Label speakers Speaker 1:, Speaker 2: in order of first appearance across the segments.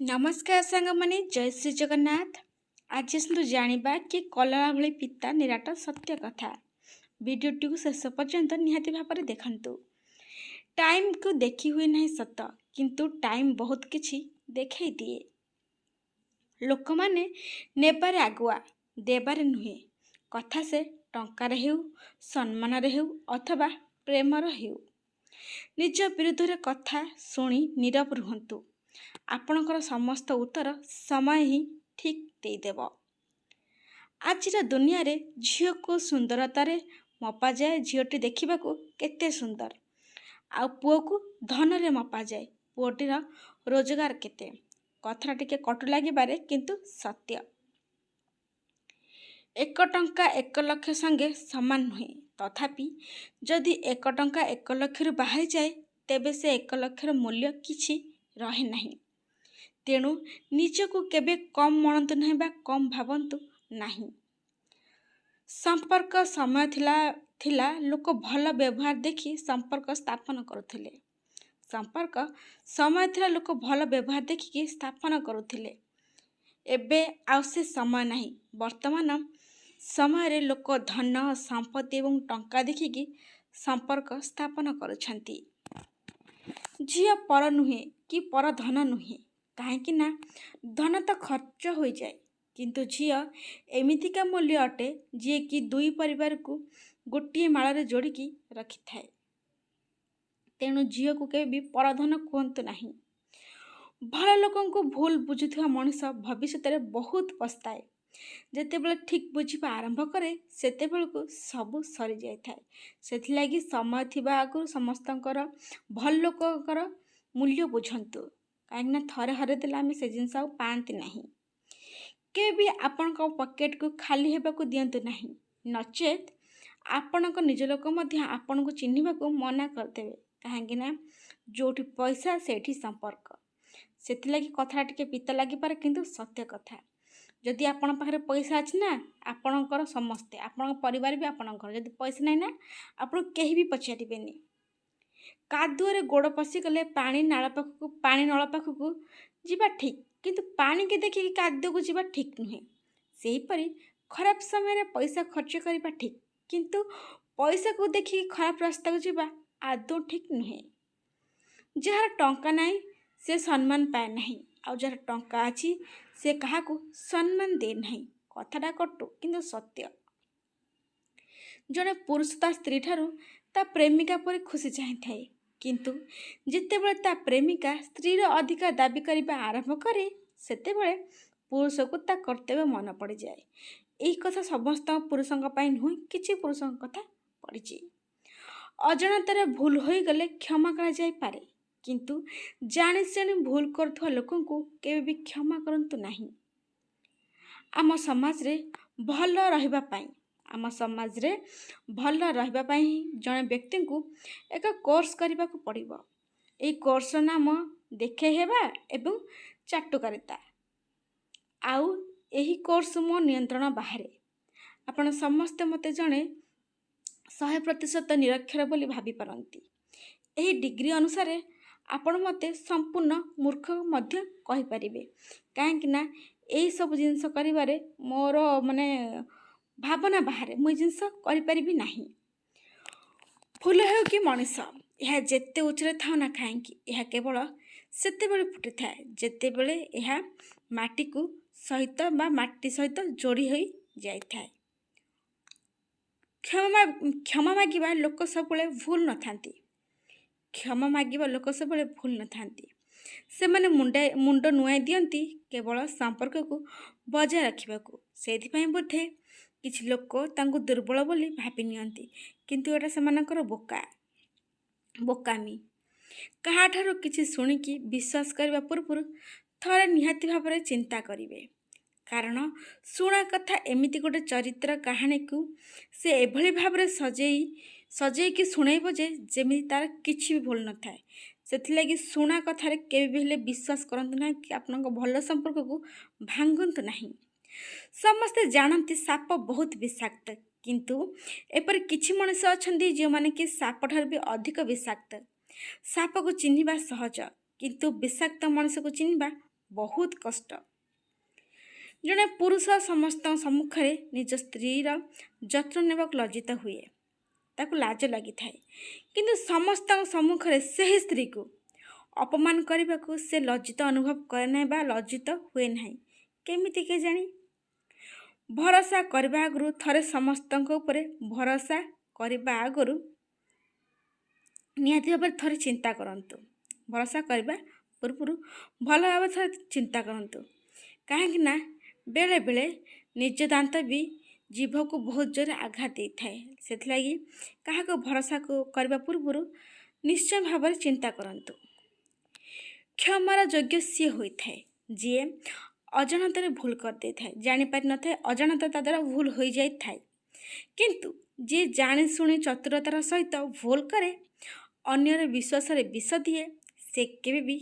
Speaker 1: नमस्कार सांगमाने जय श्री जगन्नाथ। आज आसतु जानिबा कि कलरा भଳି पिता निराट सत्य कथा। वीडियोटी को शेष पर्यंत निहाती भाବରେ देखंतु। टाइम को देखी हुई नहीं सत, किंतु टाइम बहुत किछि देखै दिए। लोक माने नेबारे आगुआ, देबारे नुहे। कथा से टंकार हेउ, सम्मान रे हेउ अथवा प्रेमर हेउ, निज विरुद्ध रे कथा सुनी नीरव रुहंतु। आपणकर समस्त उत्तर समय ही ठीक देदेव। आजिर दुनिया रे झील को सुंदरतार मपा जाए। झीलटी देखा केते सुंदर, आ पुओ को धन रे मपा जाए। पुओटीर रोजगार केते। कथा टिके कटु लागिबारे किंतु सत्य। 1 टंका 1 लाख संगे समान नुहे। तथापि जदि 1 टंका 1 लाख रु बाहरी जाए, तेबे से 1 लाखर मूल्य किछि रहे नहीं। तेणु निजको केबे कम मनतु नहीं बा कम भावंतु नहीं। संपर्क समय थिला लोक भल व्यवहार देखि संपर्क स्थापन करुथिले। संपर्क समय थिला लोक भल व्यवहार देखिकी स्थापन करुथिले। एबे आउ से समय नहीं। वर्तमान समय रे लोक धन संपत्ति एवं टंका देखिकी संपर्क स्थापन करुछंती। झिया पर नुहे कि पर धन नुहे। कहीं ना धन तो खर्च हो जाए, किंतु झील एमितिका मूल्य अटे जी कि दुई परिवार को गोटे माल जोड़िकी रखि थाए। तेणु झील को केबे परधन कहतु नहीं। भल लोकों को भूल बुझुवा मनुष्य भविष्य में बहुत पछताए। जेतेबेले ठीक बुझा आरंभ करे सेतेबेले को सब सरी जाए थाए। सेथिलागी समय थिबा आगु समस्तंकर भल लोकंकर मूल्य बुझंतु। कहीं थरे हरदेले आम से जिनस पाती नहीं। के भी आपण पॉकेट को खाली होगा दिंतु नहीं, नचेत आपण निज लोक आपण को चिन्हवा को मना करदेवे। कहीं जोटी पैसा सेठी संपर्क। से कथा टिके पिता लगिपारे किंतु सत्य कथा। जदि आपण पाखरे पैसा अच्छी ना आपणकर समस्ते आपण परिवार भी आपणकर, जदि पैसा नहीं ना आपण केही भी पचारे। कादुअरे गोड़ पशिगले पानी नाल पाखक पानी नल पाखक जीवा ठीक, किंतु पानी के देखिए कादू को जीवा ठीक नुहे। सेहीपरि खराब समय रे पैसा खर्च करबा ठीक, किंतु पैसा को देखिए खराब रास्ता को जीवा आदौ ठीक नुहे। जार टंका नहीं से सम्मान पाए नहीं, आ जार टंका अच्छी से कहा को सम्मान दे नहीं। कथाटा कटु किंतु सत्य। जड़े पुरुष ता स्त्री ठारू ता प्रेमिका पर खुशी चाहिए, किंतु जितेबले ता प्रेमिका स्त्री अधिकार दाबी करने आरंभ करे सेतेबले पुरुष को ता कर्तव्य मन पड़ जाए। यही कथा समस्त पुरुषों नुहे, किसी पुरुषों कथा पड़ी। अजाणतार भूल हो गले क्षमा करा जाई पारे, किंतु जानी जानी भूल करथुवा लोकन को केबे भी क्षमा करंतु नहीं। आम समाज रे भल रहिबा पाई आम समाज रे भल रहिबा पाई जने व्यक्ति को एक कोर्स करने को पड़िबो। एई कोर्स नाम देखे हेबा एवं चाटुकारिता। आउ एही कोर्स मो नियंत्रण बाहर। आपण समस्ते मते जने 100% निरक्षर बोली भाभी पारंती। एही डिग्री अनुसार आपण मते संपूर्ण मूर्ख मध्य कहि परिबे। काहेकि ना एही सब जिंस करिवारे मोर माने भावना बाहर मुझे जिनस करी नहीं। फूल हो कि मनीष यह जेते उच्चरे था ना कहीं यह केवल सेते बेले फुटी थाए जेतेबेले यह माटी को सहित बा माटी सहित जोड़ी हो जाए थाए। क्षमा मागिबा लोक सबले भूल न थांती। क्षमा मागिबा लोक सबले भूल न थांती। से माने मुंड नुआई दियंती केवल संपर्क को बजाय रखिबाकू। सेथिपई बोधे किछि लोक तांको दुर्बल बोली भाबी नियंती, किंतु एटा सेमानकर बोकामी। कहाठारो किछि सुनिकी विश्वास करबा पूर्व थरे निहाती भाबरे चिंता करिवे। कारण सुना कथा एमिति गोटे चरित्र कहानी को से एभली भाबरे सजेई कि सुनाइबो जे जेमिति तार किछि भी भूल न थाए। सेथिलागि सुना कथारे केबे भी हेले विश्वास करंतु ना कि आपनक भल संपर्क को भांगंतु नहीं। समस्ते जानती साप बहुत विषाक्त, किंतु एपर किछि मनुष्य अछंती जो माने कि साप ठार भी अधिक विषाक्त। साप को चिन्हिबा सहज, किंतु विषाक्त मनुष्य को चिन्हिबा बहुत कष्ट। जड़े पुरुष समस्त सम्मुखें निज स्त्रीर जत्न नेबाक लज्जित हुए, ताकू लाज लगी थाए, किंतु समस्त सम्मुखें से स्त्री को अपमान करने को से लज्जित अनुभव करे ना बा लज्जित हुए ना। केमिति के जानी भरोसा करबा आगु थरे समस्त उपरे भरोसा करबा आगु निहाती भाव थरे चिंता करंतु। भरोसा करबा पूर्व भल भाव थरे चिंता करंतु, कहीं ना बेले बेले निज दांत भी जीभ को बहुत जोर आघात दे थाए। से लगी क्या भरोसा को करबा पूर्व निश्चय भाव चिंता करंतु। क्षमार योग्य सी होता है जी अजाणत भूल कर दे थाए, जानी पारि न थाए, अजाणत ता द्वारा भूल हो जाए थाए, किंतु जी जानी शुणी चतुरतार सहित भूल करे अन्यर विश्वास विष दिए से केवे भी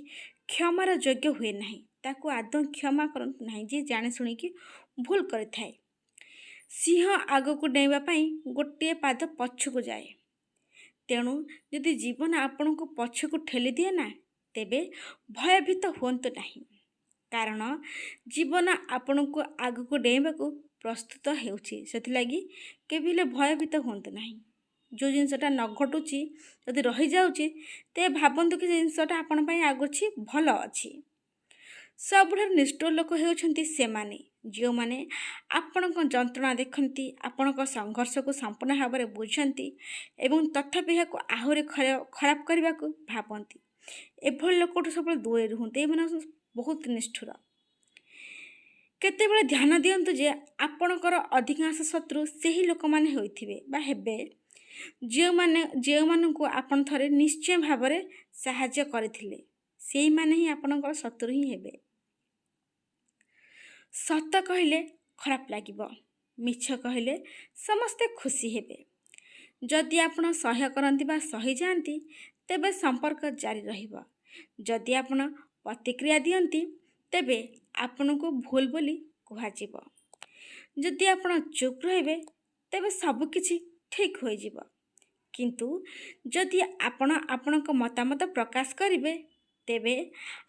Speaker 1: क्षमार योग्य हुए ना, ताकू आदौ क्षमा करंतु नहीं जी जानी शुणिकी भूल करे थाए। सिंह आग को डेवाई गोटे पाद पछकू जाए, तेणु यदि जीवन आपण को पछकू ठेली दिए ना तेबे भयभीत हुंतु नहीं, कारण जीवन आपण को आग को डेवा को प्रस्तुत होउछि। सेथिलागी केबिले भयभीत हुंतु नहीं। जो जिनसटा न घटुची यदि रही जाउची ते भाबंतु कि जिनसटा आपण पई आगुछि भल अछि। सबुठार निष्ठुर लोक हेउछन्ति सेमाने जो माने आपणक जंत्रणा देखती, आपणक संघर्ष को संपूर्ण भाव में बुझती एवं तथापि यह आहरी खराब करने को भावती। एभली लोक सब दूरे रुहते, ये बहुत निष्ठुर। केतेबेले ध्यान दियंतु जे आपणकर अधिकांश शत्रु से ही लोक माने होइथिबे बा हेबे जो मानू आपण थरे निश्चय भाव में साहाय्य करथिले, सेही माने ही आपणकर शत्रु ही हेबे। सत कहले खराब लागिबो, मिछ कहले समस्ते खुशी हेबे। जदि आपण सह्य करंती बा सही जाती तेबे संपर्क जारी रहिबो। जदि आपण प्रतिक्रिया दियंती तेबे आपण को भूल बोली कुहाजिबो। जदि आपण चुप रहिबे तेबे सब किछि ठीक होई जिवो, किंतु जदि आपण आपणक मतामत प्रकाश करिवे तेबे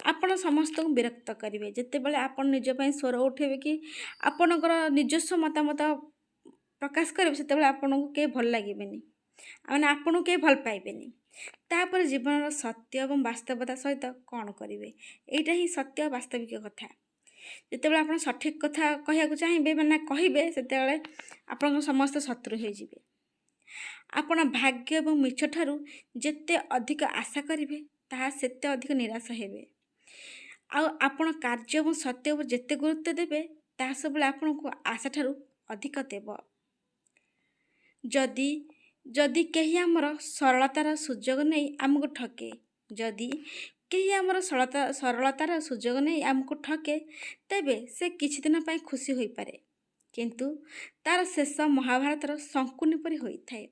Speaker 1: आपण समस्त को विरक्त करिवे। जेतेबेले आपण निज पई स्वर उठेबे कि आपणकर निजस्व मतामत प्रकाश करिवे सेतेबेले आपण को के भल लागिबेनी, माने आपण को के भल पाइबेनी। तापर जीवन सत्य एवं वास्तवता सहित कौन करिवे, एटा ही सत्य वास्तविक कथा। जेतेबेले आपण सठिक कथा कहिया चाहिए माने कहिबे सेतेबेले आपण समस्त शत्रु हो जिवे। आपण भाग्य एवं मिछ ठारू जेते अधिक आशा करिवे ताहा सेते अधिक निराश हेबे। आपण कार्य एवं सत्य उपर जेते गुरुत्व देबे ताहा सबले आपण को आशा ठारू अधिक देव। जदि कहीं आमर सरलतार सुजोग नहीं आमको ठके, जदि कहीं आमर सरलतार सुजोग नहीं आमको ठके तेबे से किछि दिन पाई खुशी होई पारे, किंतु तार शेष महाभारतर शंकुनी परी होता है।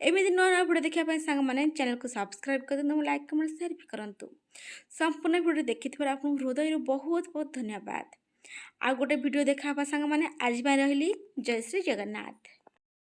Speaker 1: एमती नुआ नुआ भिडियो देखा सांग मैंने चैनल को सब्सक्राइब कर दिखाँ, लाइक कमेंट शेयर भी करूँ। संपूर्ण भिडियो देखि आप हृदय बहुत बहुत धन्यवाद। आ गोटे भिडियो देखा सांग मैंने आज रही। जय श्री जगन्नाथ।